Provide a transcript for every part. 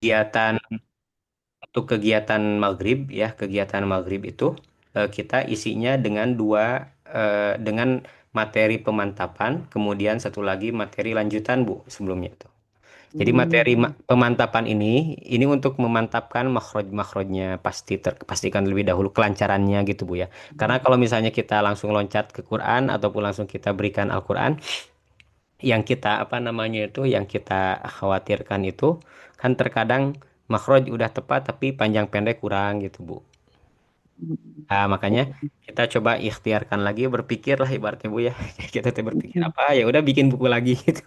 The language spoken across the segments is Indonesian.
kegiatan untuk kegiatan maghrib ya, kegiatan maghrib itu kita isinya dengan dengan materi pemantapan, kemudian satu lagi materi lanjutan Bu sebelumnya itu. Jadi materi Hmm. pemantapan ini untuk memantapkan makhraj-makhrajnya pastikan lebih dahulu kelancarannya gitu Bu ya. Karena kalau misalnya kita langsung loncat ke Quran ataupun langsung kita berikan Al-Quran, yang kita apa namanya itu yang kita khawatirkan itu kan terkadang makhraj udah tepat tapi panjang pendek kurang gitu Bu. Nah, makanya kita coba ikhtiarkan lagi berpikir lah ibaratnya Bu ya. Kita tuh berpikir apa ya udah bikin buku lagi gitu.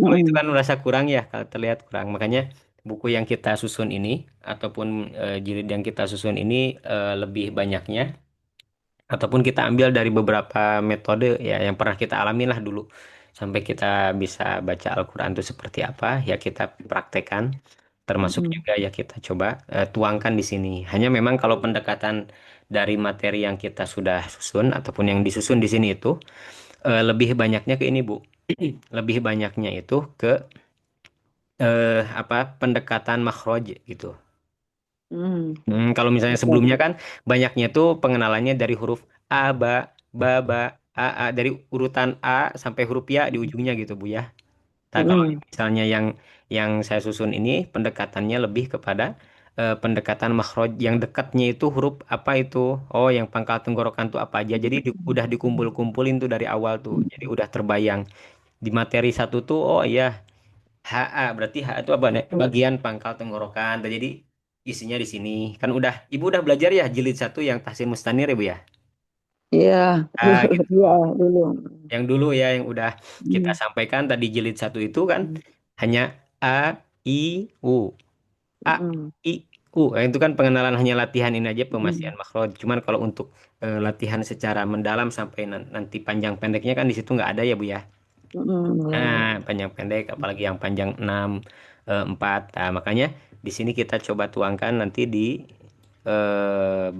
Kalau itu kan merasa kurang ya, kalau terlihat kurang. Makanya buku yang kita susun ini ataupun jilid yang kita susun ini lebih banyaknya ataupun kita ambil dari beberapa metode ya yang pernah kita alami lah dulu sampai kita bisa baca Al-Quran itu seperti apa ya kita praktekkan termasuk juga ya kita coba tuangkan di sini. Hanya memang kalau pendekatan dari materi yang kita sudah susun ataupun yang disusun di sini itu lebih banyaknya ke ini Bu. Lebih banyaknya itu ke apa pendekatan makhraj gitu. Kalau misalnya sebelumnya kan banyaknya tuh pengenalannya dari huruf A, ba, A dari urutan A sampai huruf ya di ujungnya gitu Bu ya. Nah, kalau misalnya yang saya susun ini pendekatannya lebih kepada pendekatan makhraj yang dekatnya itu huruf apa itu? Oh, yang pangkal tenggorokan tuh apa aja. Jadi udah dikumpul-kumpulin tuh dari awal tuh. Jadi udah terbayang di materi satu tuh oh iya HA berarti HA itu apa nih? Bagian pangkal tenggorokan. Nah, jadi isinya di sini. Kan udah Ibu udah belajar ya jilid satu yang Tahsin Mustanir ya Bu ya? Iya, Ah gitu. iya dulu. Yang dulu ya yang udah kita Hmm. sampaikan tadi jilid satu itu kan hanya A, I, U. A, Hmm. I, U. Itu kan pengenalan hanya latihan ini aja Hmm. pemastian makhraj. Cuman kalau untuk latihan secara mendalam sampai nanti panjang pendeknya kan di situ nggak ada ya Bu ya? Ya, Nah, ya. panjang pendek, apalagi yang panjang 6 4. Nah, makanya di sini kita coba tuangkan nanti di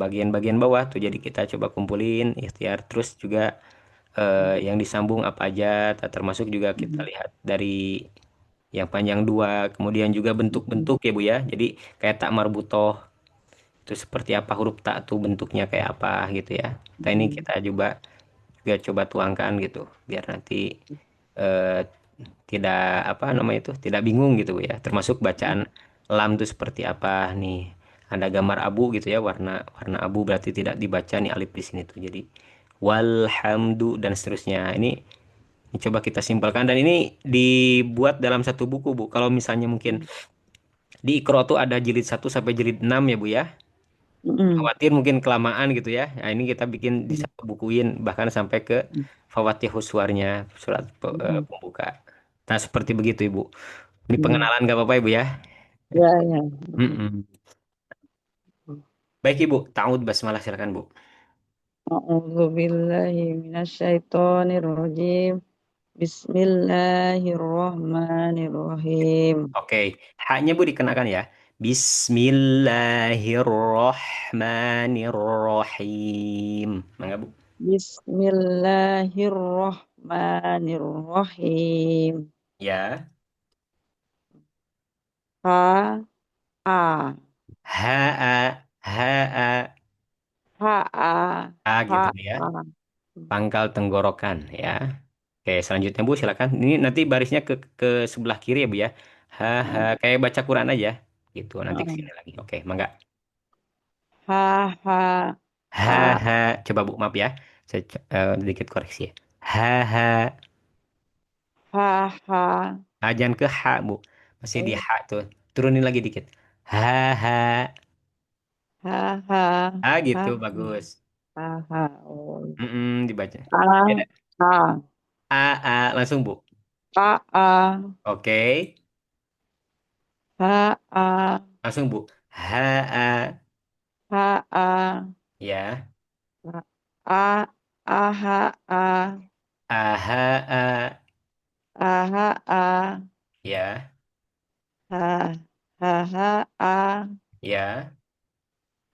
bagian-bagian bawah tuh. Jadi kita coba kumpulin ikhtiar terus juga yang disambung apa aja, termasuk juga kita Hmm. lihat dari yang panjang dua, kemudian juga bentuk-bentuk ya Bu ya. Jadi kayak tak marbutoh itu seperti apa huruf tak tuh bentuknya kayak apa gitu ya. Nah, ini kita juga coba tuangkan gitu biar nanti eh, tidak apa namanya itu tidak bingung gitu ya termasuk bacaan lam itu seperti apa nih ada gambar abu gitu ya warna warna abu berarti tidak dibaca nih alif di sini tuh jadi walhamdu dan seterusnya ini coba kita simpelkan dan ini dibuat dalam satu buku Bu kalau misalnya mungkin di Iqra tuh ada jilid 1 sampai jilid 6 ya Bu ya Hmm. khawatir mungkin kelamaan gitu ya nah ini kita bikin di satu bukuin bahkan sampai ke Fawatihus Suarnya surat pembuka nah seperti begitu Ibu. Ini Hmm. pengenalan gak apa-apa Ibu ya. Ya, ya. Mm-mm. Baik Ibu, ta'awud basmalah silakan Bu. أعوذ بالله من الشيطان الرجيم بسم الله الرحمن الرحيم Oke, haknya Bu dikenakan ya. Bismillahirrohmanirrohim. Mangga Bu. بسم الله الرحمن الرحيم Ya. ها A Ha-a, ha-a. Ha A A gitu Ha ya. A Pangkal tenggorokan ya. Oke, selanjutnya Bu silakan. Ini nanti barisnya ke sebelah kiri ya Bu ya. Ha-ha, kayak baca Quran aja. Gitu, nanti ke sini lagi. Oke, mangga. Ha Ha A Ha-ha. Coba Bu, maaf ya. Saya sedikit koreksi ya. Ha-ha. Ha Ha Ah, jangan ke H, Bu. Masih di H tuh. Turunin lagi dikit. Ha, ha. Ha Ha Ah, gitu. Ha Bagus. Ha Ha Oh. Dibaca. A Beda. A A, A. Langsung, Bu. A A Oke. Ha A Langsung, Bu. Ha, A. Ha A Ya. A A Ha A A, ha, A. A Ha A Ya. Ha Ha Ha A Ya.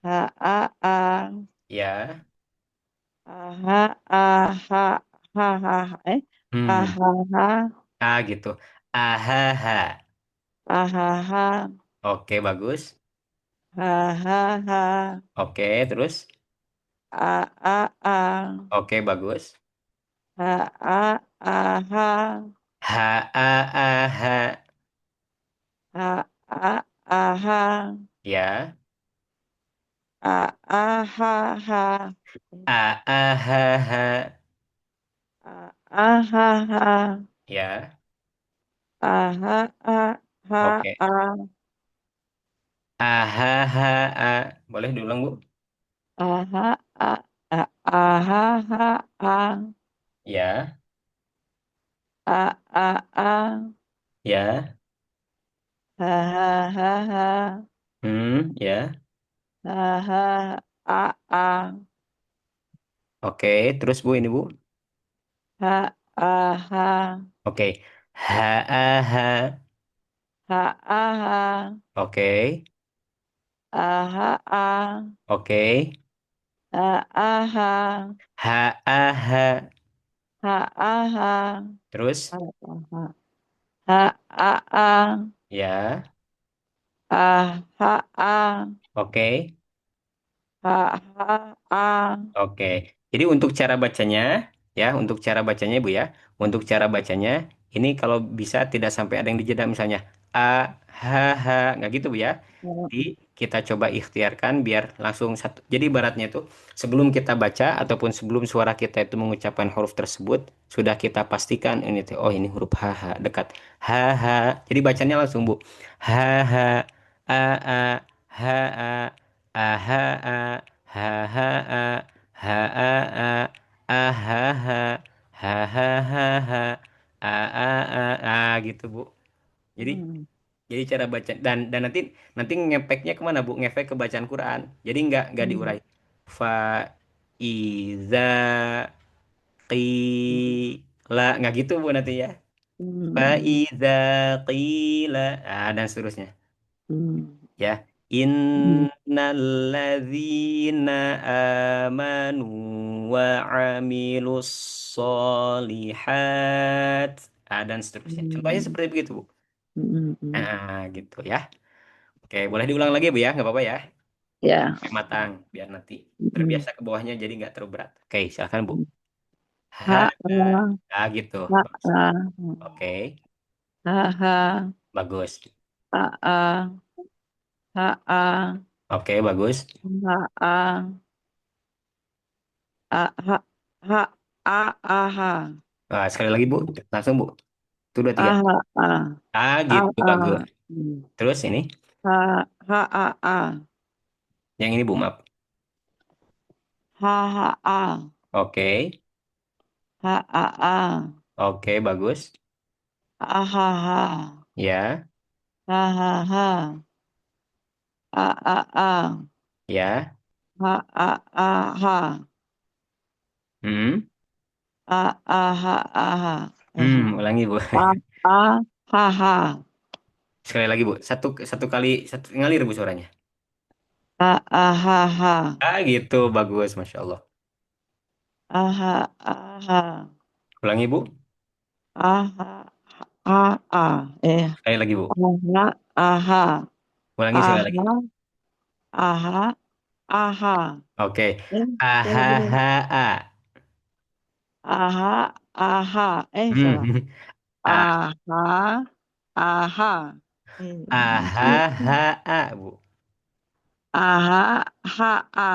Ha A A Ya. Ha Ha Ha Ha Ha Ha Hmm. Ha Ha A gitu. A, ha, ha. Ha Ha Ha Oke, bagus. Ha ha ha. Oke, terus. A a a. Oke, bagus. Ha a a ha. H A A H. Ha a a ha. Ya. A a ha ha. A A H H. A a ha ha. Ya. A ha a ha Oke. a. A H H A. Boleh diulang, Bu? A ha a ha ha a. Ya. A a a. Ya. Ha ha ha ha. Ya. Ha ha a a. Oke, terus Bu ini, Bu. Ha a ha. Oke. H A H. Ha a ha. Oke. A ha a. Oke. A a ha. H A H. Ha a ha. Terus? Ha a ha. Ha a a. Ya. A ha a. Oke. Ha ha a. Oke. Jadi untuk cara bacanya, ya, untuk cara bacanya Bu ya, untuk cara bacanya, ini kalau bisa tidak sampai ada yang dijeda misalnya a, h, h, nggak gitu Bu ya. Jadi kita coba ikhtiarkan biar langsung satu. Jadi ibaratnya itu sebelum kita baca ataupun sebelum suara kita itu mengucapkan huruf tersebut, sudah kita pastikan ini tuh, oh ini huruf h, h dekat h, h. Jadi bacanya langsung Bu, h, h, a, a, h, a, a, h, a, h, h, a. Ha ha ha ha ha ha ha ha ha ha gitu Bu. Jadi Hmm. cara baca dan nanti nanti ngefeknya kemana Bu? Ngefek ke bacaan Quran. Jadi nggak diurai. Fa iza qila nggak gitu Bu nanti ya. Fa Hmm. iza qila dan seterusnya. Hmm. Ya, Hmm. innalladzina amanu wa amilus solihat dan seterusnya. Contohnya Hmm. seperti begitu, Bu. Hmm. Hmm. Gitu ya. Oke, boleh diulang lagi, Bu ya, nggak apa-apa ya. Ya. Sampai matang, biar nanti Hmm. terbiasa ke bawahnya jadi nggak terlalu berat. Oke, silakan, Bu. Ha, Ha a. gitu. Ha Bagus. a. Oke, Ha ha. bagus. Ha a. Ha a. Oke, bagus. Ha a. A ha ha a a ha. Sekali lagi, Bu. Langsung, Bu. Itu dua, A tiga. ha a. A Gitu, a. bagus. Hmm. Terus ini, Ha ha a a. yang ini, Bu, maaf. Ha ha a. Oke, Ha a a. oke, bagus. A ha ha. Ya, Ha ha ha. A a a. ya. Ha a a ha. Hmm, A a ha a ha. ulangi, Bu. A a ha ha. Sekali lagi, Bu. Satu satu kali satu ngalir, Bu, suaranya. A a ha ha. Gitu, bagus, Masya Allah. A ha a ha. Ulangi, Bu. A ha a a. Eh. Sekali lagi, Bu. A ha a ha. Ulangi A sekali lagi. ha a ha a ha. Oke. Eh. Belum. AHHA. A ha a ha. Eh salah. Hmm. A A ha a ha. Eh. AHHA, Bu. A ha ha a.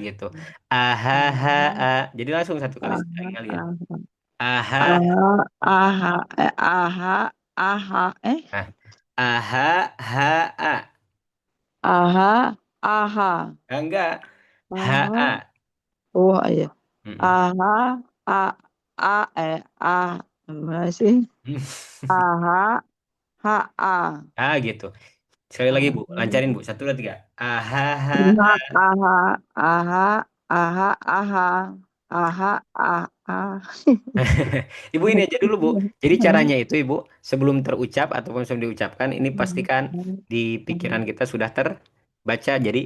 Gitu. AHHA. Jadi langsung satu kali sekali Aha, ngalir. aha, AHA. aha, aha, aha, aha, Nah, AHHA. aha, aha, Enggak. aha, HA. oh iya, Mm-mm. aha, a, a, gimana sih? Aha, ha, a, Gitu. Sekali lagi, aha, Bu. Lancarin, Bu. Satu, dua, tiga. AHHA. aha, aha, aha, aha, aha, aha, aha. Ibu ini aja dulu, Bu. Jadi caranya itu, Ibu, sebelum terucap ataupun sebelum diucapkan, ini pastikan di pikiran kita sudah terbaca. Jadi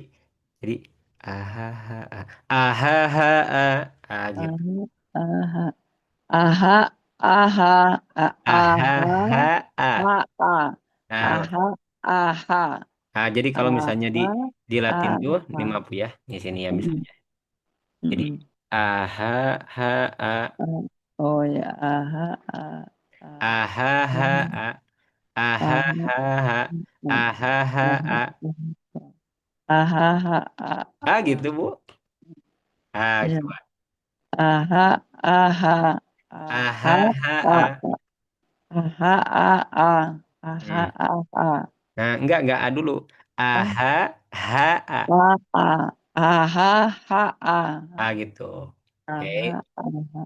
ahaha, ahaha, gitu. Aha, aha, aha, aha, aha, Ahaha. aha, Nah, aha, aha. Jadi kalau misalnya di aha, Latin tuh ini aha. mah Bu ya, di sini ya Mm-mm, misalnya. Jadi mm-mm. aha ha a Ah, oh ya, aha, aha ha aha, a aha aha, ha ha aha ha aha, a aha, aha, gitu Bu. ya, Coba aha, aha, aha aha, ha a. aha, aha, Hmm. aha, Nah, enggak A dulu. Aha ha a. aha, Gitu. Oke. aha,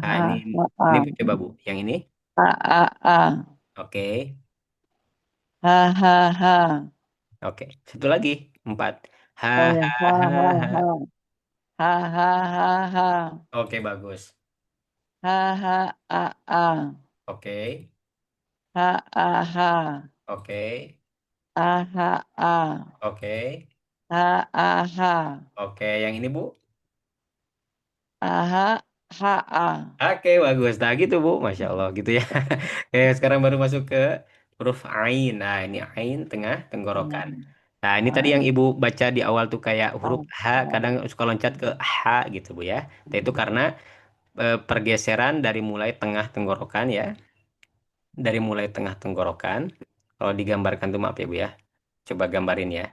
Nah, aha, ini aha, Bu, coba Bu. Yang ini. Oke. ha ha ha. Oke. Satu lagi. Empat. Ha Oh ya, ha ha ha ha ha. ha. Ha ha ha ha. Oke, bagus. Ha ha a. Oke. Ha ha ha. Oke. Ha ha a. Oke. Ha ha ha. Oke, yang ini Bu. Ha ha ha a. Oke, bagus. Nah, gitu Bu. Masya Allah gitu ya. Oke, sekarang baru masuk ke huruf Ain. Nah, ini Ain tengah tenggorokan. Hmm. Nah, ini tadi yang Ha Ibu baca di awal tuh kayak ha huruf H, kadang suka loncat ke H gitu Bu ya. Nah, itu karena pergeseran dari mulai tengah tenggorokan ya. Dari mulai tengah tenggorokan. Kalau digambarkan tuh maaf ya Bu ya. Coba gambarin ya.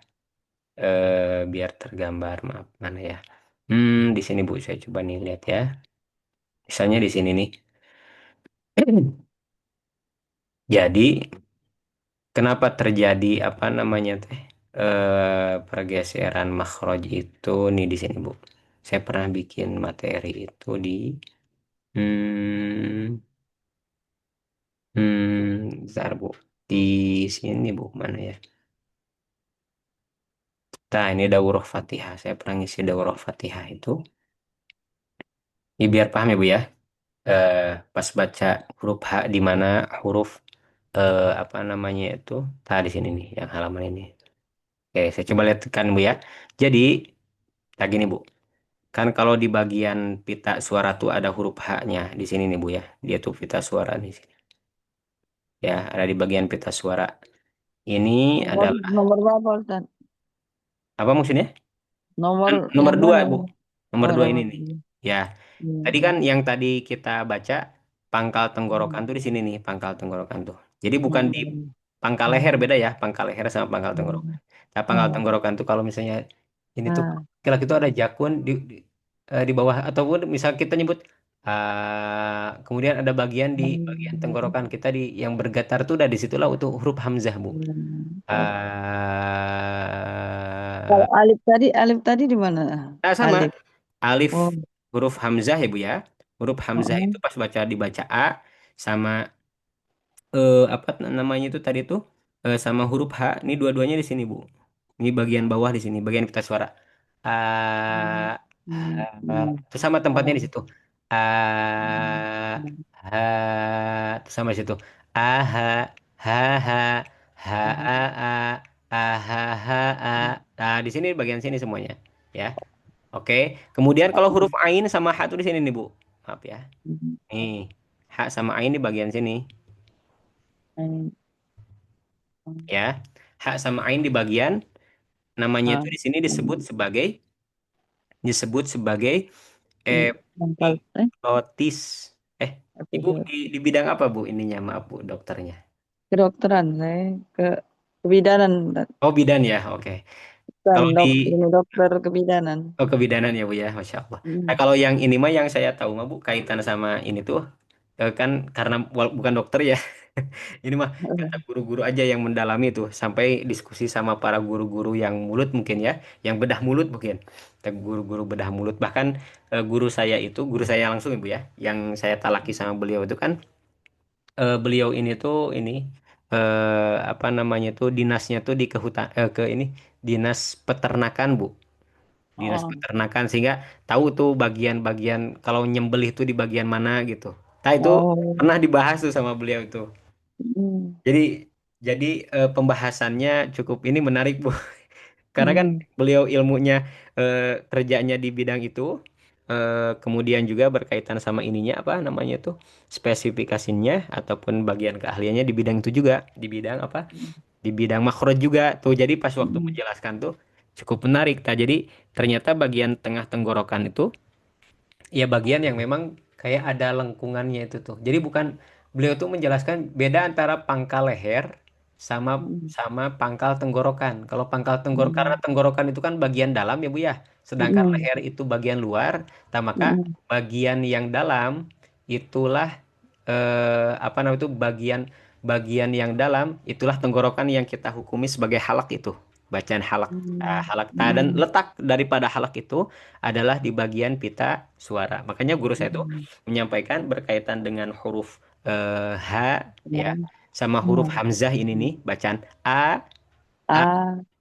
Biar tergambar, maaf mana ya. Di sini Bu, saya coba nih lihat ya. Misalnya di sini nih. Jadi, kenapa terjadi apa namanya teh? Pergeseran makhraj itu nih di sini Bu. Saya pernah bikin materi itu di hmm, bentar Bu. Di sini Bu, mana ya? Nah, ini daurah Fatihah. Saya pernah ngisi daurah Fatihah itu. Ya, biar paham ya Bu ya. eh, Pas baca huruf H di mana huruf apa namanya itu, nah di sini nih yang halaman ini. Oke, saya coba lihatkan Bu ya. Jadi lagi nih Bu, kan kalau di bagian pita suara tuh ada huruf H-nya di sini nih Bu ya. Dia tuh pita suara di sini ya, ada di bagian pita suara ini. Adalah nomor berapa Ustaz? apa maksudnya? Nomor Nomor yang dua mana? Bu, nomor Oh, dua ini nomor nih dua. ya. Tadi kan Hmm. yang tadi kita baca pangkal tenggorokan Hmm. tuh di sini nih, pangkal tenggorokan tuh. Jadi bukan di Hmm. pangkal leher, Hmm. beda ya, pangkal leher sama pangkal tenggorokan. Hmm. Nah, pangkal Hmm. tenggorokan tuh kalau misalnya ini tuh Ah. kira itu ada jakun di bawah, ataupun misal kita nyebut kemudian ada bagian di bagian Hmm. tenggorokan kita di yang bergetar tuh udah disitulah untuk huruf hamzah Bu. Oh. Kalau alif tadi di mana? Sama Alif. alif Oh. huruf hamzah ya Bu ya. Huruf hamzah Oh. itu pas baca dibaca A, sama apa namanya itu tadi tuh, sama huruf H. Ini dua-duanya di sini Bu. Ini bagian bawah di sini, bagian pita suara. A, Hmm. H, Hmm. Hmm. itu sama tempatnya Oh. di situ. A, Hmm. H, itu sama di situ. A, H, H, H, H, A, A, A, H, H, A. Nah, di sini bagian sini semuanya. Ya, oke. Kemudian kalau huruf Ain sama H itu di sini nih Bu. Maaf ya. Nih, H sama Ain di bagian sini. Hmm. Ya, H sama Ain di bagian namanya Ah. itu di sini disebut sebagai Pangkal epilotis. Eh, Ibu episode di bidang apa Bu ininya? Maaf Bu, dokternya. kedokteran saya ke kebidanan Oh, bidan ya. Oke. bukan Kalau di dok ini dokter kebidanan. oh, kebidanan ya Bu ya, Masya Allah. Nah, Hmm. kalau yang ini mah yang saya tahu mah Bu kaitan sama ini tuh, kan karena bukan dokter ya. Ini mah kata guru-guru aja yang mendalami tuh, sampai diskusi sama para guru-guru yang mulut mungkin ya, yang bedah mulut mungkin. Kata guru-guru bedah mulut, bahkan guru saya langsung Ibu ya, yang saya talaki sama beliau itu kan, beliau ini tuh ini apa namanya tuh dinasnya tuh di ke ini dinas peternakan Bu, dinas Oh. peternakan, sehingga tahu tuh bagian-bagian kalau nyembelih tuh di bagian mana gitu. Nah, itu Oh. pernah dibahas tuh sama beliau itu. Hmm. Jadi jadi pembahasannya cukup ini menarik Bu. Karena kan Hmm. beliau ilmunya kerjanya di bidang itu. Kemudian juga berkaitan sama ininya apa namanya tuh spesifikasinya ataupun bagian keahliannya di bidang itu juga, di bidang apa? Di bidang makro juga tuh. Jadi pas waktu Mm, menjelaskan tuh cukup menarik. Nah, jadi ternyata bagian tengah tenggorokan itu ya bagian yang memang kayak ada lengkungannya itu tuh. Jadi bukan beliau tuh menjelaskan beda antara pangkal leher sama mm, sama pangkal tenggorokan. Kalau pangkal tenggorokan karena mm, tenggorokan itu kan bagian dalam ya Bu ya. Sedangkan mm, leher itu bagian luar. Nah, maka mm, bagian yang dalam itulah apa namanya itu bagian bagian yang dalam itulah tenggorokan yang kita hukumi sebagai halak itu. Bacaan halak. Nah, mm, halak. Nah, dan mm, letak daripada halak itu adalah di bagian pita suara. Makanya guru saya itu mm, menyampaikan berkaitan dengan huruf H ya mm, sama huruf mm, hamzah ini nih bacaan A A,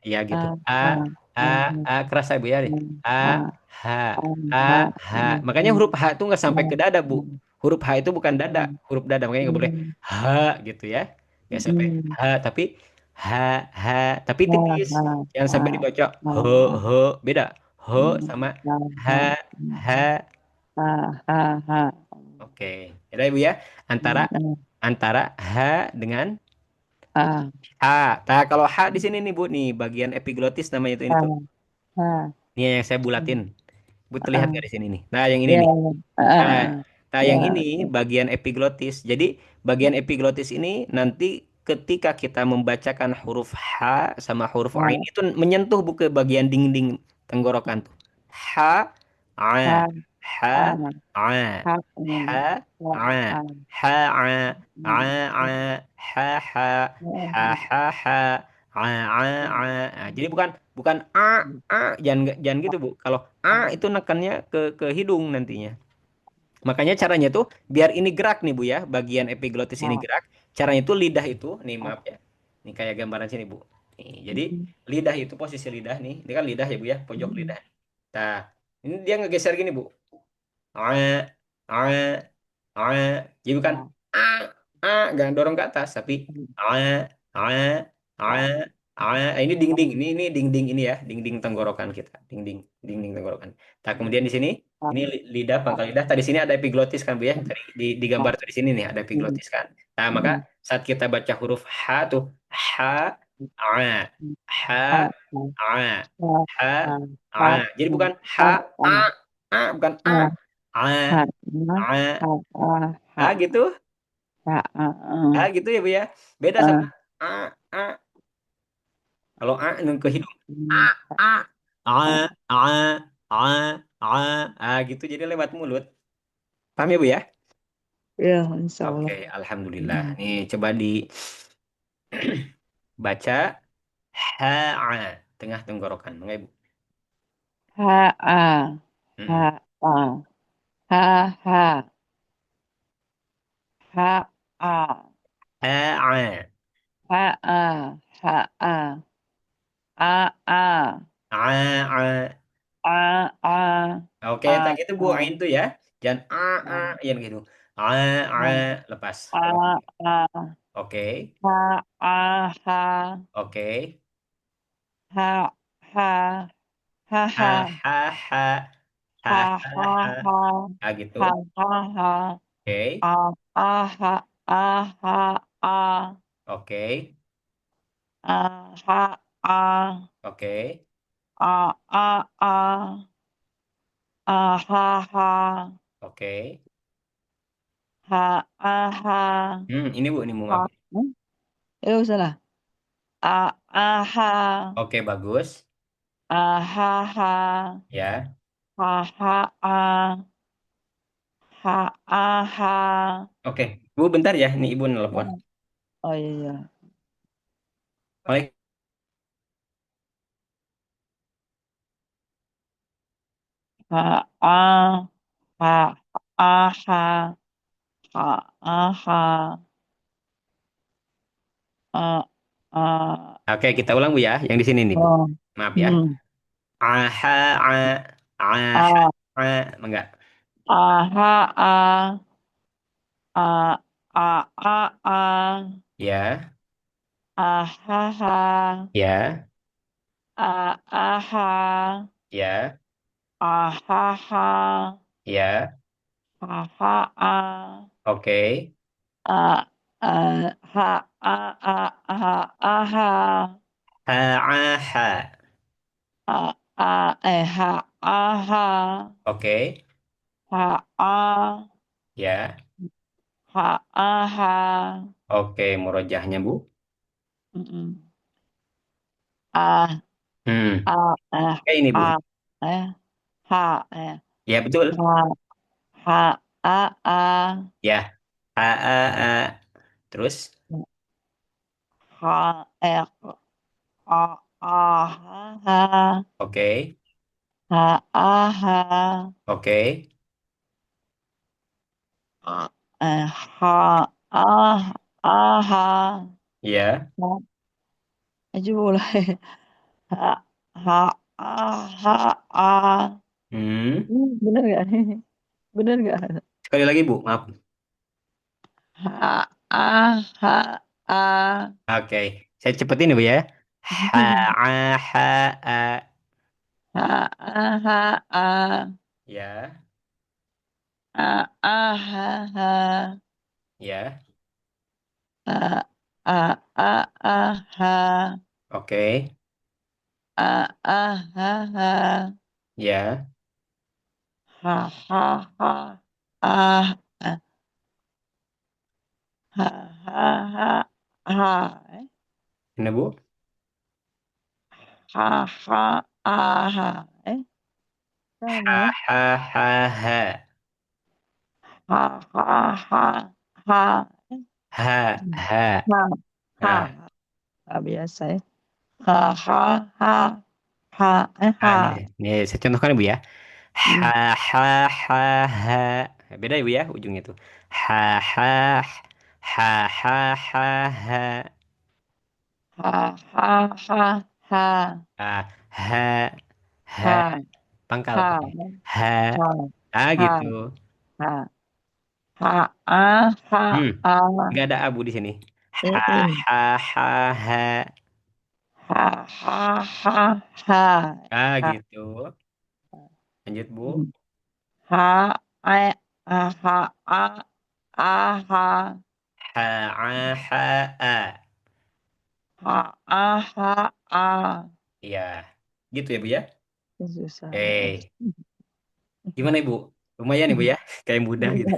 ya A, gitu. A, A A, keras ya Bu ya nih. A A, H A, A A, H. Makanya huruf H itu nggak sampai ke dada Bu. A, Huruf H itu bukan dada, A, huruf dada makanya nggak boleh mm, H gitu ya. Nggak sampai mm, H tapi H H tapi ha, tipis. ha, Jangan ha, sampai dibaca ha, H beda. H mm, sama ha, H ha, H. ha, ha, ha, Oke. Ya udah, Ibu ya. Antara mm, antara H dengan A, H. Nah, kalau H di sini nih Bu nih bagian epiglotis namanya itu ini ha, tuh. ha, Ini yang saya bulatin. Bu terlihat A, nggak di sini nih? Nah, yang ini ya, nih. Nah, A, nah, yang ini ya, bagian epiglotis. Jadi bagian epiglotis ini nanti ketika kita membacakan huruf H sama huruf Ain ha, itu menyentuh ke bagian dinding tenggorokan tuh. H, A, ha, H, A, A, ha, H, ha, A, A, H, A, A, A, H, H, H, H, H, A, A, A. Nah, jadi bukan bukan jangan gitu Bu. Kalau itu nekannya ke hidung nantinya. Makanya caranya tuh biar ini gerak nih Bu ya, bagian epiglotis ini gerak. Caranya tuh lidah itu, nih maaf ya. Ini kayak gambaran sini Bu. Nih, jadi lidah itu posisi lidah nih. Ini kan lidah ya Bu ya, pojok lidah. Nah, ini dia ngegeser gini Bu. Ae, ae, ae. Jadi bukan a, jangan dorong ke atas, tapi ae, ae, ae, ae. Ini dinding, ini dinding ini ya, dinding tenggorokan kita, dinding, dinding tenggorokan. Nah, kemudian di sini, ini lidah, pangkal lidah. Tadi sini ada epiglotis kan Bu ya, tadi di gambar tadi sini nih ada epiglotis kan. Nah, maka saat kita baca huruf H tuh, H, A, H, A, H, A. Jadi bukan H, A, bukan A. A, A, gitu. Gitu ya Bu ya. Beda sama A, A. Kalau A nung ke hidung. A, A, A, A, A, A, gitu. Jadi lewat mulut. Paham ya Bu ya? ya, insya Oke, Allah. Alhamdulillah. Nih coba dibaca. Ha, tengah tenggorokan. Mangga Ibu. H A H Mm-mm. A H H H A Ha, H A H A A A A, A. A A Oke, tak A gitu Bu. A Ain tuh ya. Jangan yang gitu. A, A, lepas. Lepas. A A Oke, H A H oke. H H H Ha, H ha, ha, H ha, H ha, ha. H Gitu. H H Oke, A A H A H A oke, A H A oke, A A A A H H oke. H A H Ini Bu, ini Bu, maaf. H itu salah A A H Oke, bagus. A H H Ya. H H A H A H Oke. Bu, bentar ya. Nih Ibu nelpon. oh iya iya H A H A H H A H A A Oke, kita ulang Bu ya. Yang di sini nih Bu. oh Maaf ya. hmm Aha, a, aha, A enggak. A H A A A A A Ya, A H H ya, A A H ya. ahaha, Ya, hahaa, oke. a, a, ha, aha, Ha-a-ha. ha, aha, Oke. ha, Ya, ha, aha, oke. Murojahnya, Bu. mm, ah, Hmm. eh, Kayak ini, Bu. ha, eh, ha, eh, Ya, betul. ha, ha, a, Ya. Ha-a-ha. Terus? ha, ha, aha, Oke. ha, aha, Oke. ha, aha, Ya. ha, aja mulai, ha, ha, aha, bener gak nih? Bener gak? Sekali lagi, Bu. Maaf. Ha, aha, Oke. Saya cepetin, Bu ya. Ha-a-ha-a. ha, aha, Ya. ha, aha, Ya. ha, aha, Oke. ha, Ya. ha, ha, ha, ah, ha, ha, ha, ha, Ini, Bu. ha, ha, ha, sama ya, Ha-ha-ha-ha. ha, ha, ha, ha, Ha-ha. ha, Nah, ha, biasa ya, ha, ha, ha, ha, nah, ha, ini saya contohkan, Bu ya. hmm, Ha-ha-ha-ha. Beda ya, Bu ya, ujungnya tuh. Ha-ha. Ha-ha-ha-ha. ha, ha, ha, ha, Ah, ha. Ha. ha, Pangkal ha, pakai. Ha. ha, Ah, ha, gitu. ha, ha, ha, Hmm. ha, Nggak ada abu di sini. eh, Ha-ha-ha-ha. ha, ha, ha, ha, Ah, ha, gitu. Lanjut, Bu. hmm. Ha, a, ha, ha, Ha-ha-ha-ha. ha, ha. Iya. Gitu ya, Bu ya. Susah ya. Eh, gimana Ibu? Lumayan Ibu ya, kayak mudah gitu.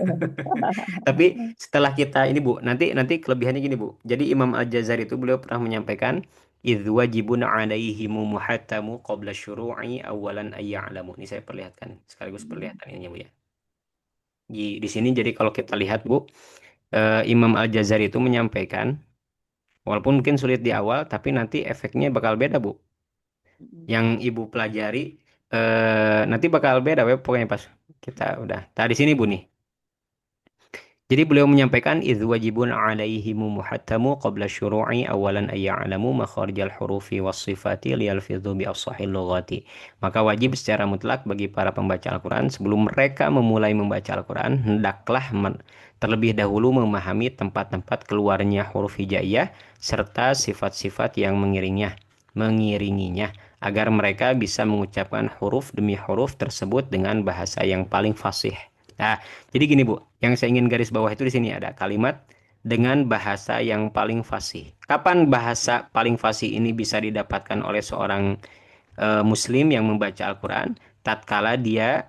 Tapi setelah kita ini Bu, nanti nanti kelebihannya gini Bu. Jadi Imam Al-Jazari itu beliau pernah menyampaikan idz wajibun alaihimu muhattamu qabla syuru'i awalan ayya'lamu. Ini saya perlihatkan sekaligus perlihatan ininya Bu ya. Di sini jadi kalau kita lihat Bu, Imam Al-Jazari itu menyampaikan walaupun mungkin sulit di awal tapi nanti efeknya bakal beda Bu. Yang Ibu pelajari nanti bakal beda web pokoknya pas kita udah. Tadi sini Bu nih. Jadi beliau menyampaikan idz wajibun alaihimu muhattamu qabla syuru'i awalan ayya'lamu makharijal hurufi was sifati liyalfidhu bi afsahil lughati. Maka wajib secara mutlak bagi para pembaca Al-Qur'an sebelum mereka memulai membaca Al-Qur'an hendaklah terlebih dahulu memahami tempat-tempat keluarnya huruf hijaiyah serta sifat-sifat yang mengiringinya agar mereka bisa mengucapkan huruf demi huruf tersebut dengan bahasa yang paling fasih. Nah, jadi gini Bu, yang saya ingin garis bawah itu di sini ada kalimat dengan bahasa yang paling fasih. Kapan bahasa paling fasih ini bisa didapatkan oleh seorang Muslim yang membaca Al-Quran? Tatkala dia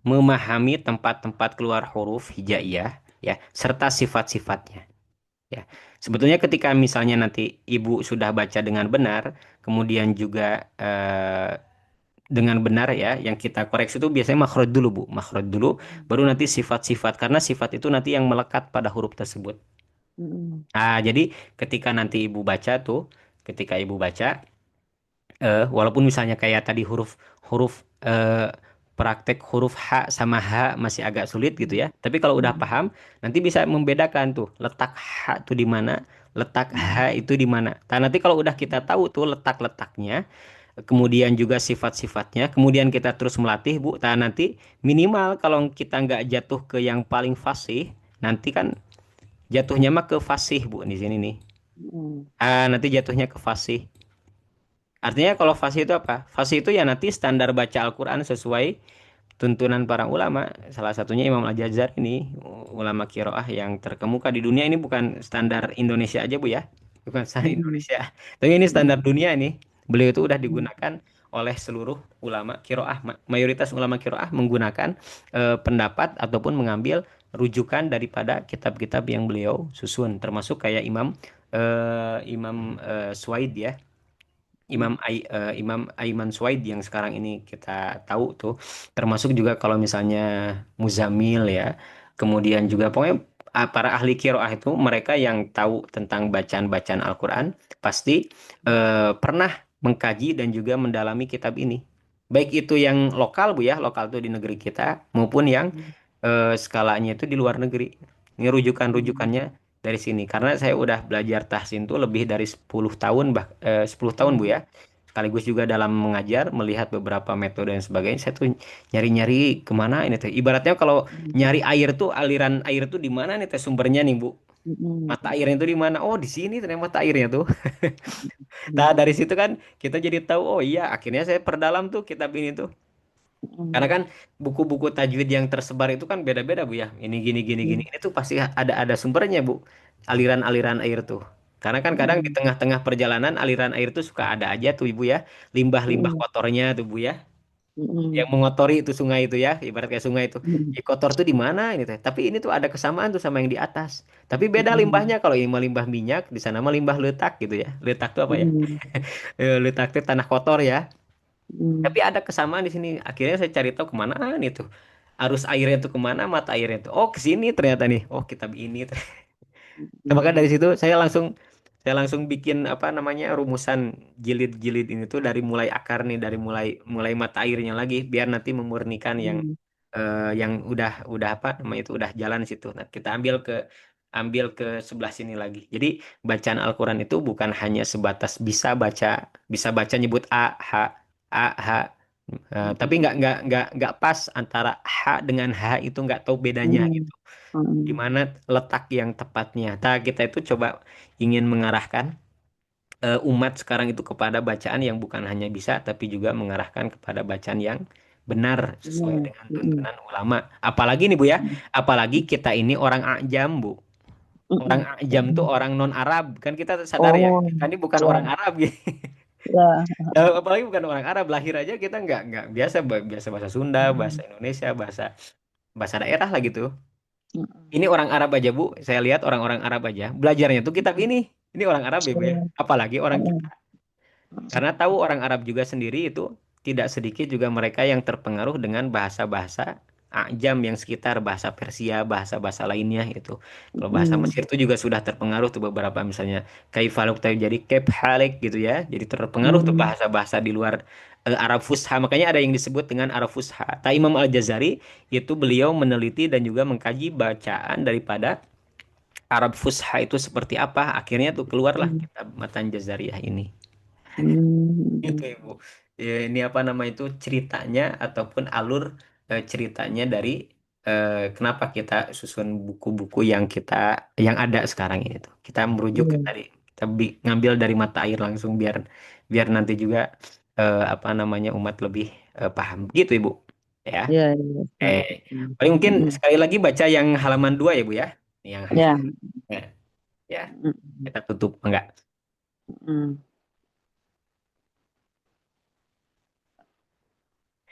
memahami tempat-tempat keluar huruf hijaiyah, ya, serta sifat-sifatnya. Ya, sebetulnya ketika misalnya nanti ibu sudah baca dengan benar, kemudian juga dengan benar ya, yang kita koreksi itu biasanya makhraj dulu Bu, makhraj dulu, baru nanti sifat-sifat karena sifat itu nanti yang melekat pada huruf tersebut. Nah, jadi ketika nanti ibu baca tuh, ketika ibu baca, walaupun misalnya kayak tadi huruf praktek huruf H sama H masih agak sulit gitu ya, tapi kalau udah paham, nanti bisa membedakan tuh letak H itu di mana, letak H itu di mana. Nah, nanti kalau udah kita tahu tuh letak-letaknya, kemudian juga sifat-sifatnya, kemudian kita terus melatih Bu. Nah, nanti minimal kalau kita nggak jatuh ke yang paling fasih, nanti kan jatuhnya mah ke fasih Bu di sini nih. Ah, nanti jatuhnya ke fasih. Artinya kalau fasih itu apa? Fasih itu ya nanti standar baca Al-Quran sesuai tuntunan para ulama. Salah satunya Imam Al-Jazari ini, ulama kiroah yang terkemuka di dunia ini, bukan standar Indonesia aja Bu ya. Bukan standar Mm-mm. Indonesia. Tapi ini standar Mm-mm. dunia ini. Beliau itu udah Mm-mm. digunakan oleh seluruh ulama kiroah. Mayoritas ulama kiroah menggunakan pendapat ataupun mengambil rujukan daripada kitab-kitab yang beliau susun. Termasuk kayak Imam Suwaid ya. Imam Aiman Suwaid yang sekarang ini kita tahu tuh, termasuk juga kalau misalnya Muzamil ya, kemudian juga pokoknya para ahli kiroah itu mereka yang tahu tentang bacaan-bacaan Al-Quran pasti pernah mengkaji dan juga mendalami kitab ini, baik itu yang lokal Bu ya, lokal tuh di negeri kita, maupun yang skalanya itu di luar negeri. Ini Mm-mm. rujukan-rujukannya dari sini, karena saya udah belajar tahsin tuh lebih dari 10 tahun, 10 tahun Bu ya, sekaligus juga dalam mengajar melihat beberapa metode dan sebagainya. Saya tuh nyari-nyari kemana ini teh, ibaratnya kalau nyari air tuh, aliran air tuh di mana nih teh sumbernya nih Bu, mata Mm-mm. airnya tuh di mana, oh di sini ternyata mata airnya tuh. Nah Mm-mm. dari situ kan kita jadi tahu, oh iya akhirnya saya perdalam tuh kitab ini tuh. Karena Mm-mm. kan buku-buku tajwid yang tersebar itu kan beda-beda Bu ya. Ini gini gini gini. Mm-mm. Ini tuh pasti ada sumbernya Bu. Aliran-aliran air tuh. Karena kan kadang di tengah-tengah perjalanan aliran air tuh suka ada aja tuh Ibu ya. Limbah-limbah Mm-mm. kotornya tuh Bu ya. Yang Mm-mm. mengotori itu sungai itu ya. Ibarat kayak sungai itu. Mm-mm. Ya, kotor tuh di mana ini teh. Tapi ini tuh ada kesamaan tuh sama yang di atas. Tapi beda Mm-mm. limbahnya. Kalau ini mah limbah minyak, di sana mah limbah letak gitu ya. Letak tuh apa ya? Mm-mm. Letak tuh tanah kotor ya. Tapi Mm-mm. ada kesamaan di sini. Akhirnya saya cari tahu kemana nih tuh. Arus airnya tuh kemana, mata airnya tuh. Oh, ke sini ternyata nih. Oh, kitab ini. Nah, maka dari situ saya langsung bikin apa namanya rumusan jilid-jilid ini tuh dari mulai akar nih, dari mulai mulai mata airnya lagi, biar nanti memurnikan Mm-mm. yang udah apa namanya itu udah jalan situ. Nah, kita ambil ke sebelah sini lagi. Jadi bacaan Al-Quran itu bukan hanya sebatas bisa baca nyebut a, h, tapi nggak pas antara h dengan h, itu nggak tahu bedanya Mm-mm. gitu. Di Mm-mm. mana letak yang tepatnya. Nah, kita itu coba ingin mengarahkan umat sekarang itu kepada bacaan yang bukan hanya bisa, tapi juga mengarahkan kepada bacaan yang benar sesuai Mm-mm. dengan Mm-mm. tuntunan ulama. Apalagi nih Bu ya, apalagi kita ini orang Ajam Bu. Orang Mm-mm. Ajam tuh Mm-mm. orang non Arab. Kan kita sadar ya, Oh, kita ini bukan orang ya, Arab gitu. ya. Apalagi bukan orang Arab, lahir aja kita nggak biasa biasa bahasa Sunda, bahasa Mm-mm. Indonesia, bahasa bahasa daerah lah gitu. Ini Mm-mm. orang Arab aja Bu, saya lihat orang-orang Arab aja belajarnya tuh kitab ini. Ini orang Arab ya Bu ya, Oh, apalagi orang kita. mm-mm. Karena tahu orang Arab juga sendiri itu tidak sedikit juga mereka yang terpengaruh dengan bahasa-bahasa Ajam yang sekitar, bahasa Persia, bahasa-bahasa lainnya itu. Kalau bahasa Mm-mm. Mesir itu juga sudah terpengaruh tuh beberapa, misalnya kaifaluk jadi kep halik gitu ya. Jadi terpengaruh tuh Mm-mm. bahasa-bahasa di luar Arab Fusha. Makanya ada yang disebut dengan Arab Fusha. Imam Al-Jazari itu beliau meneliti dan juga mengkaji bacaan daripada Arab Fusha itu seperti apa. Akhirnya tuh keluarlah Mm-mm. kitab Matan Jazariyah ini. Itu Mm-mm. Ibu. Ya, ini apa nama itu ceritanya ataupun alur ceritanya dari kenapa kita susun buku-buku yang ada sekarang ini tuh. Kita merujuk ke Iya, tadi, kita ngambil dari mata air langsung biar biar nanti juga apa namanya umat lebih paham gitu Ibu. Ya. iya, iya, Ustaz. Eh paling mungkin Mm-mm. sekali lagi baca yang halaman 2 ya Bu ya. Yang Ya. ya, ya, Mm-mm. kita tutup enggak? Mm-mm.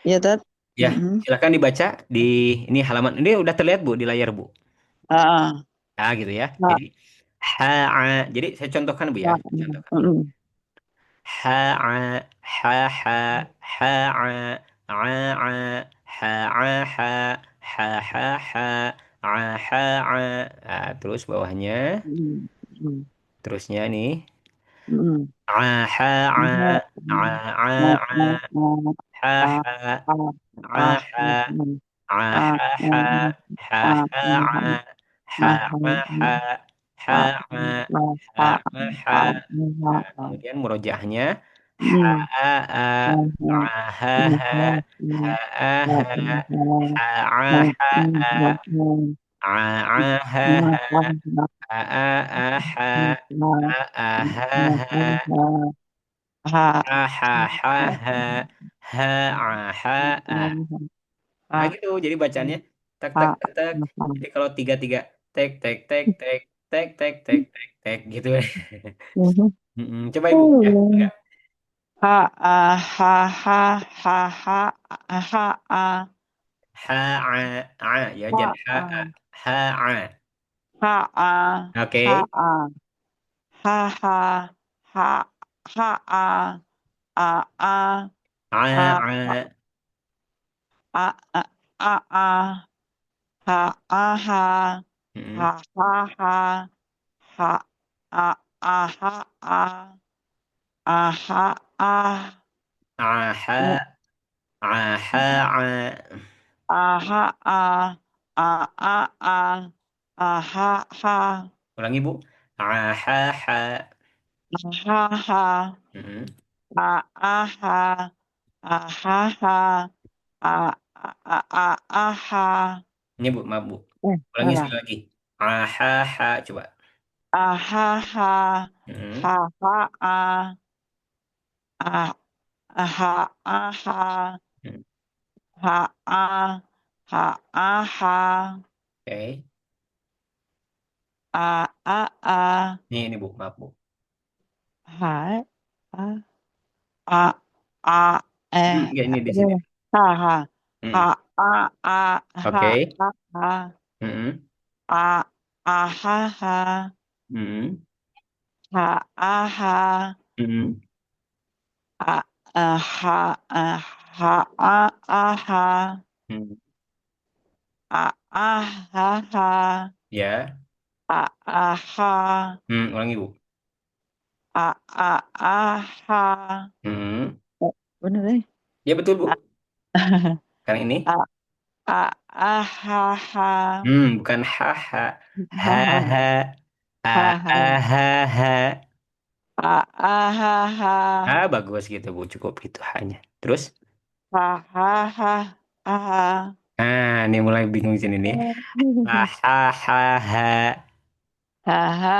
Iya, Tat. Ya, Mm-mm. silakan dibaca di ini halaman. Ini udah terlihat Bu di layar Bu. Ah, Ah gitu ya. ah, Jadi ha'a. Jadi saya contohkan Bu ya. ah, Saya contohkan dulu. mm-mm. Ha'a, ha ha'a, a'a, ha'a ha, ha, ha. Ah, terus bawahnya, Mm-mm. Mm-mm. terusnya nih. Mm-mm. A ha Ah, a, ah, a ah, ha ah, ha, ah, a ah, ha, a ah, ha ah, ha, ah, ha ah, ha ah, ha ah, ha ha, ha ah, ha ah, ha ha. Nah, kemudian murojaahnya ha mm, a a, ah, a ah, ha ha, ah, ha mm, a ah, ha, ah, ha a ah, ha mm, a, ah, mm, a a ha ah, ha, ah, ha a a ha, ah, ah, ha a ha ah, ha. ah, ah, ha, Ha ha ha ha. Ha a ha a. ha, Nah gitu, jadi bacanya tak tak ha, tak tak. ha. Jadi kalau tiga tiga tek tek tek tek tek tek tek tek tek gitu. Mm-mm. Coba ibu ya. Enggak. Ha, ha, ha, ha, ha, ha, ha, ha, Ha a a ya ha, jangan ha a. ha. Ha a. Ha a ha Oke. a ha ha ha ha a a A a a. a a a a ha a ha Mm-mm. ha ha ha ha a a ha a ha a A ha a ha a. a ha a ha ha Ulangi bu. A ha ha. ha ha Mm-mm. a a ha a ha ha a ha Ini bu, maaf bu. Ulangi salah sekali lagi. A ha ha. Coba. a ha ha Mm-mm. ha ha a ha ha Mm. ha a ha ha Oke. a Ini bu, maaf bu. ha a a a Ya ini di ini sini. ha ha ha Mm. a ha Oke. ha Mm-mm. a ha ha Mm-mm. ha ha Mm-mm. a ha ha ha Mm. ha Ya. ha Ulangi bu. ha Mm-mm. oh, bener deh Ya betul bu. Kan ini. a ha Bukan ha ha. Ha ha ha. A ha a ha ha ha. ha Ah, bagus gitu bu. Cukup itu hanya. Terus. ha ha ha ha Ah, ini mulai bingung sini nih. Ha ha ha ha. ha ha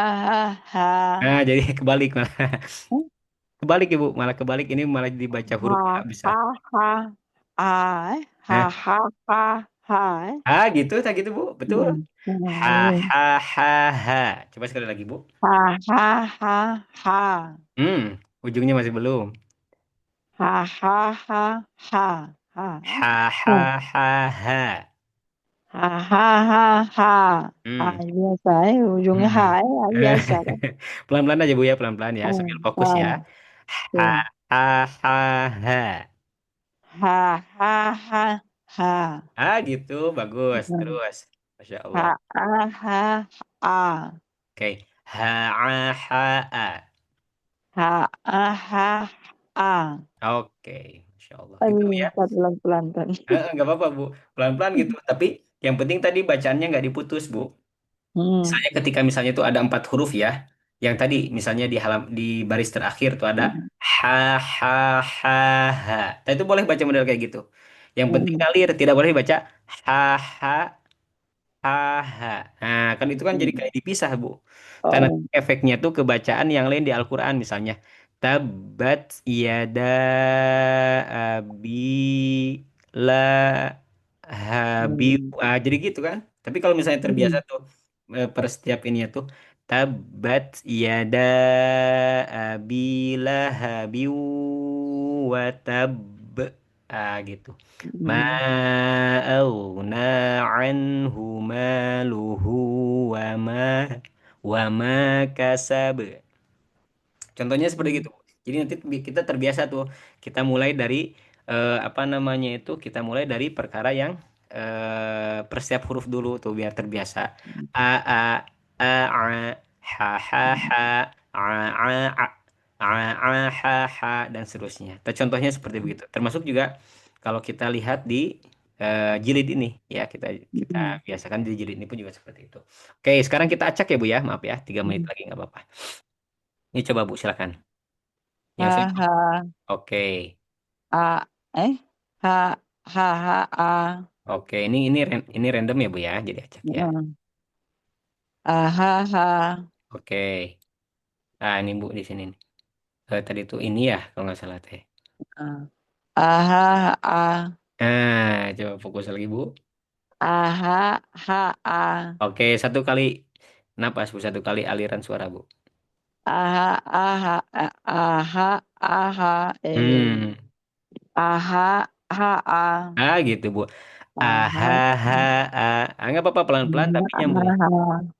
ha Nah, ha jadi kebalik malah. Kebalik ibu, malah kebalik ini malah dibaca huruf ha H besar. ha ha ha Nah, ha ha ha ah gitu, tak gitu bu, betul. Ha ha ha ha. Coba sekali lagi bu. ha ha ha ha Hmm, ujungnya masih belum. ha ha ha ha ha Ha ha ha ha. ha ha ha ha ha Hmm, biasa ujungnya ha hmm. biasa kan Pelan-pelan aja bu ya, pelan-pelan ya, ha sambil fokus ya. ha Ha ya. ha ha ha. Ha ha ha ha Ah gitu, bagus. ha Terus, Masya Allah. ha ha ha Oke, ha a ha a. ha ha ha Oke, Masya Allah. Gitu aduh ya. pelan-pelan kan Nggak apa-apa, Bu. Pelan-pelan gitu. Tapi yang penting tadi bacaannya nggak diputus, Bu. hmm. Misalnya ketika misalnya itu ada 4 huruf ya. Yang tadi misalnya di baris terakhir tuh ada ha, ha, ha, ha. Nah, itu boleh baca model kayak gitu. Yang penting Hmm. ngalir, tidak boleh baca ha, ha, ha, ha. Nah, kan itu kan jadi Hmm. kayak dipisah, Bu. Karena Oh. efeknya tuh ke bacaan yang lain di Al-Quran misalnya. Tabat yada abi la Habib, Hmm. jadi gitu kan. Tapi kalau misalnya terbiasa Hmm. tuh per setiap ini ya tuh tabat yada abila habiu wa tab, gitu. Ma Hmm. aghna anhu maluhu wa ma kasab. Contohnya seperti Hmm. gitu. Jadi nanti kita terbiasa tuh. Kita mulai dari apa namanya itu? Kita mulai dari perkara yang per setiap huruf dulu tuh biar terbiasa. A a a ha ha ha a a a ha ha dan seterusnya. Nah, contohnya seperti begitu. Termasuk juga kalau kita lihat di jilid ini ya kita Hmm. biasakan di jilid ini pun juga seperti itu. Oke, sekarang kita acak ya Bu ya. Maaf ya, 3 menit Hmm. lagi nggak apa-apa. Ini coba Bu, silakan. Yang saya Ha ha oke. a ha ha ha a Oke, ini random ya Bu ya, jadi acak ya. Hmm. A ha ha Oke. Nah, ini Bu di sini nih. Tadi tuh ini ya kalau nggak salah teh. Ah. Aha, ah. Coba fokus lagi Bu. Aha, ha, ah. Oke, satu kali napas Bu, satu kali aliran suara Bu. Aha, aha, aha, aha, Hmm, aha, ha, ah. gitu Bu. Aha, Ha, nggak apa-apa pelan-pelan tapi nyambung. aha,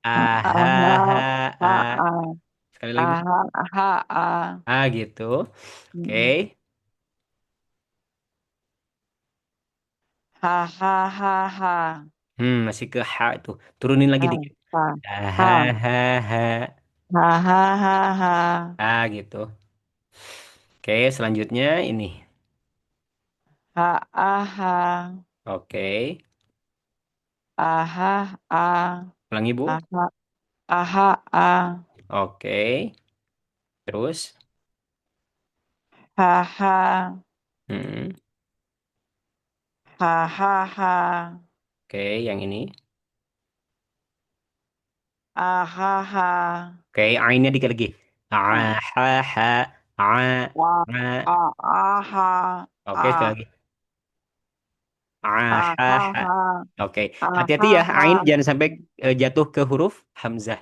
Ha, ha, ah. sekali lagi Bu. Aha, ha, ah. Gitu. Oke. Mm. Ha, ha, ha, ha. Masih ke ha itu. Turunin lagi Ha, dikit. ha, Ha, ha, ha. ha, ha, ha, ha. Gitu. Oke, selanjutnya ini. Ha, aha, Oke. aha, ah. Ulangi Bu. Aha, aha, ah. Oke. Terus. Ha, ha, Hmm. ha, ha, ha. Oke, yang ini. Aha, ha. Oke, ainnya dikit lagi. Ah, Ha, ha, a, ah, a. ah, aha, Oke, sekali ah. lagi. Ha, Aha, ha. ha. Oke, hati-hati Aha, ya. ha. Ain jangan sampai jatuh ke huruf hamzah.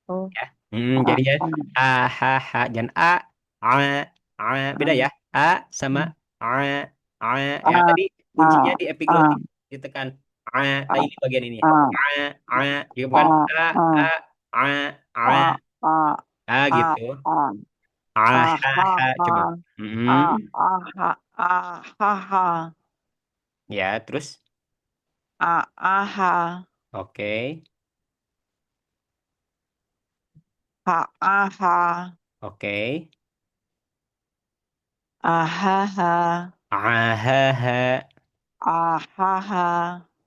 Oh, Ya. ah, Jadinya ah, a, ha, ha. Jangan a, a. Beda ya. A sama a, a. Ya, ah, tadi kuncinya ah, di ah, epiglottis. Ditekan. A, ah, ini bagian ini. ah, A, a. Juga bukan ah, a, ah, a, a. ah, ah, ah, Gitu. ah. Ah, Ah, ha, ha, ha. Coba. ha. Ah, Hmm. ah, ha, ah, ha, ha. Ya, terus. Ah, ah, ha. Oke. Ha, ah, ha. Oke. Ah, ha, ha. Ah, ha, ha. Ah, ha, ha.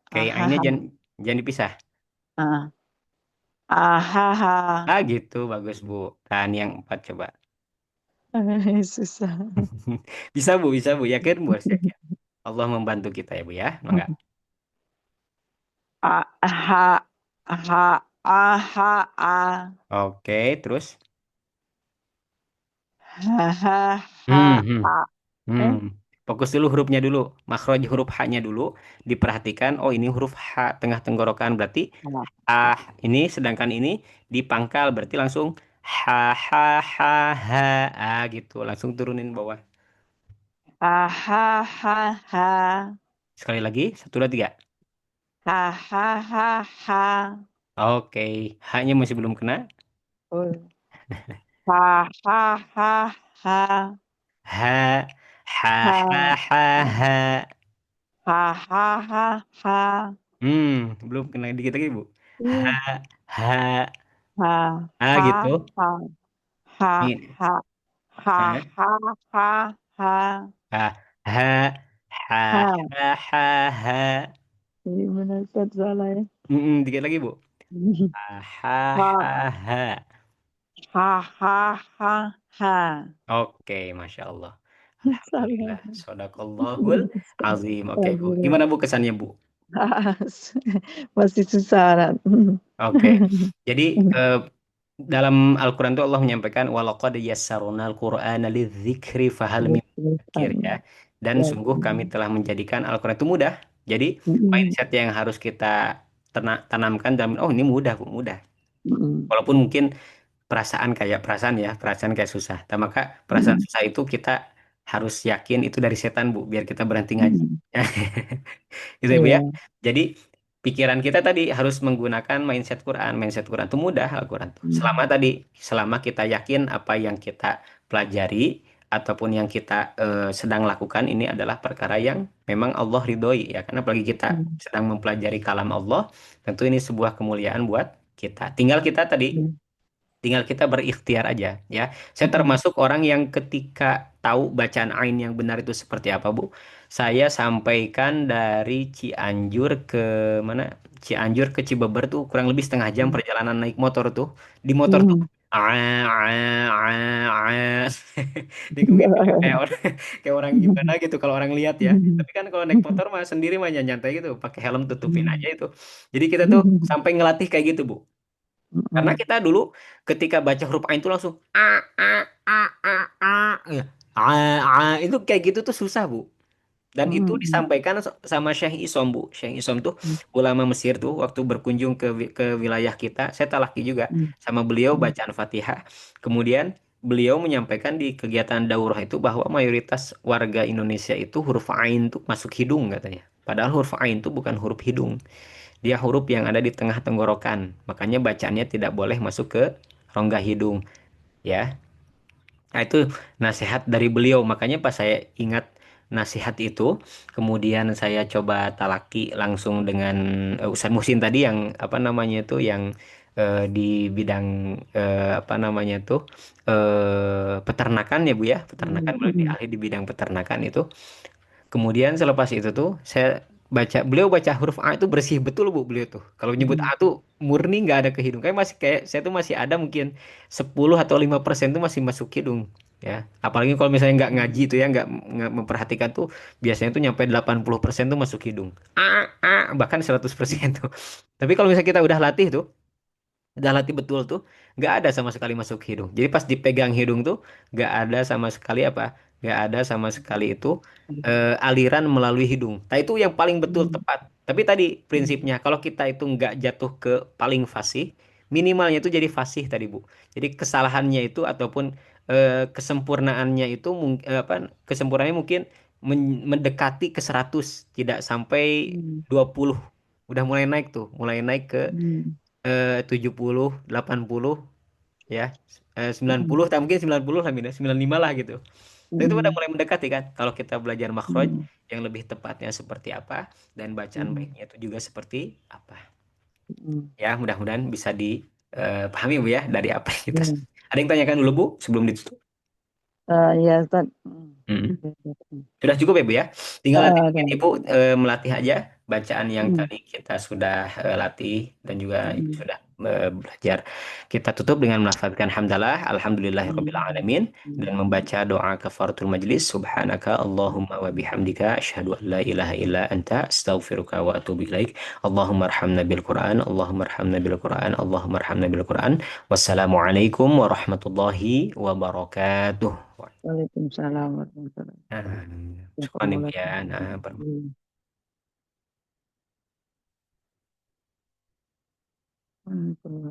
Oke, Ah, ha, ainnya ha. jangan dipisah. Ah, ah, ha, ha. Gitu, bagus Bu. Dan yang empat coba. Susah. Bisa Bu, bisa Bu. Yakin Bu, harus yakin. Allah membantu kita ya Bu ya. Enggak. Ah, ha, ha, ah, ha, ah. Oke, terus. Ha, ha, ha, Hmm, hmm, ah. hmm. Eh? Fokus dulu hurufnya dulu. Makhraj huruf H-nya dulu. Diperhatikan, oh ini huruf H tengah tenggorokan. Berarti Ah, ah ini, sedangkan ini dipangkal. Berarti langsung ha, ha, ha, ha. Gitu. Langsung turunin bawah. ah, ha, ha, ha. Sekali lagi, satu, dua, tiga. Ha, ha, ha, ha. Oke, H-nya masih belum kena. Oh. Ha, ha, ha, ha. Ha, ha, Ha, ha, ha, ha, ha. ha, ha, ha, ha. Belum kena dikit lagi, Bu. Ha, Ih, ha, ha, ha, gitu. ha, ha, Ini, ha, ha, ha, ha, ha, ha, ha, ha, ha, ha. ha, ha, ha. Ini benar kan salah ya. Dikit lagi, Bu. Ha, ha, Ha, ha, ha. ha, ha, ha, ha. Oke, Masya Allah. Salah. Alhamdulillah. Sodakallahul azim. Oke, Bu. Aduh. Gimana, Bu, kesannya, Bu? Masih susah, Ran. Oke. Jadi, dalam Al-Quran itu Allah menyampaikan walaqad yassarnal Qur'ana lidzikri fahal min dzakir ya. Dan Ya. sungguh kami telah menjadikan Al-Quran itu mudah. Jadi Mm, mindset yang harus kita tanamkan dalam oh ini mudah, Bu, mudah. mm, Walaupun mungkin perasaan ya, perasaan kayak susah. Dan maka perasaan mm, susah itu kita harus yakin itu dari setan, Bu, biar kita berhenti ngaji. mm. Gitu ya, Bu ya. Iya. Jadi pikiran kita tadi harus menggunakan mindset Quran. Mindset Quran itu mudah Al-Quran tuh. Mm, Selama kita yakin apa yang kita pelajari ataupun yang kita sedang lakukan ini adalah perkara yang memang Allah ridhoi ya. Karena apalagi kita mm, sedang mempelajari kalam Allah, tentu ini sebuah kemuliaan buat kita. Tinggal kita berikhtiar aja ya. Saya mm, termasuk orang yang ketika tahu bacaan ain yang benar itu seperti apa, Bu. Saya sampaikan dari Cianjur ke mana? Cianjur ke Cibeber tuh kurang lebih setengah jam mm, perjalanan naik motor tuh. Di motor tuh mm. Di mungkin kayak orang gimana gitu kalau orang lihat ya. Tapi kan kalau naik motor mah sendiri mah nyantai gitu, pakai helm tutupin aja itu. Jadi kita tuh sampai ngelatih kayak gitu, Bu. Karena mm, kita dulu ketika baca huruf ain itu langsung ya. Itu kayak gitu tuh susah, Bu. Dan itu mm, disampaikan sama Syekh Isom, Bu. Syekh Isom tuh ulama Mesir tuh waktu berkunjung ke wilayah kita, saya talaki juga mm, sama beliau mm, bacaan Fatihah. Kemudian beliau menyampaikan di kegiatan daurah itu bahwa mayoritas warga Indonesia itu huruf ain tuh masuk hidung katanya. Padahal huruf ain itu bukan huruf hidung. Dia huruf yang ada di tengah tenggorokan. Makanya bacaannya tidak boleh masuk ke rongga hidung, ya. Nah, itu nasihat dari beliau. Makanya pas saya ingat nasihat itu, kemudian saya coba talaki langsung dengan Ustadz Muhsin tadi yang apa namanya itu yang di bidang apa namanya itu peternakan ya Bu ya, peternakan mm, beliau di mm, ahli di bidang peternakan itu. Kemudian selepas itu tuh saya beliau baca huruf A itu bersih betul Bu beliau tuh. Kalau nyebut A mm, tuh murni nggak ada ke hidung. Kayak saya tuh masih ada mungkin 10 atau 5% tuh masih masuk hidung ya. Apalagi kalau misalnya nggak ngaji tuh ya nggak memperhatikan tuh biasanya tuh nyampe 80% tuh masuk hidung. Bahkan 100% tuh. Tapi kalau misalnya kita udah latih tuh udah latih betul tuh nggak ada sama sekali masuk hidung jadi pas dipegang hidung tuh nggak ada sama sekali apa nggak ada sama sekali itu aliran melalui hidung nah itu yang paling betul mm, tepat tapi tadi mm, prinsipnya kalau kita itu nggak jatuh ke paling fasih minimalnya itu jadi fasih tadi Bu jadi kesalahannya itu ataupun kesempurnaannya itu apa kesempurnaannya mungkin mendekati ke 100 tidak sampai mm, 20 udah mulai naik tuh mulai naik ke mm, 70, 80 ya. mm, 90 mm, tak mungkin 90 lah minus 95 lah gitu. Nah, itu udah mm, mulai mendekati kan kalau kita belajar makhraj mm, yang lebih tepatnya seperti apa dan bacaan mm, baiknya itu juga seperti apa. mm. Ya, mudah-mudahan bisa dipahami Bu ya dari apa yang kita. Ya, Ada yang tanyakan dulu Bu sebelum ditutup? ya, Ustaz. Mm. Mm. Ya, ya, mm. Sudah cukup ya Bu ya. Tinggal nanti mungkin Ada. Ibu melatih aja bacaan yang Mm, tadi kita sudah latih dan juga Ibu mm, sudah belajar. Kita tutup dengan melafazkan hamdalah, alhamdulillahirabbil mm, alamin dan mm, membaca doa kafaratul majlis subhanaka Allahumma wa bihamdika asyhadu an la ilaha illa anta astaghfiruka wa atubu ilaik. Allahumma arhamna bil Qur'an, Allahumma arhamna bil Qur'an, Allahumma arhamna bil Qur'an. Wassalamualaikum warahmatullahi wabarakatuh. Waalaikumsalam warahmatullahi Nah, syukran Ibu ya. Nah, wabarakatuh. Mm.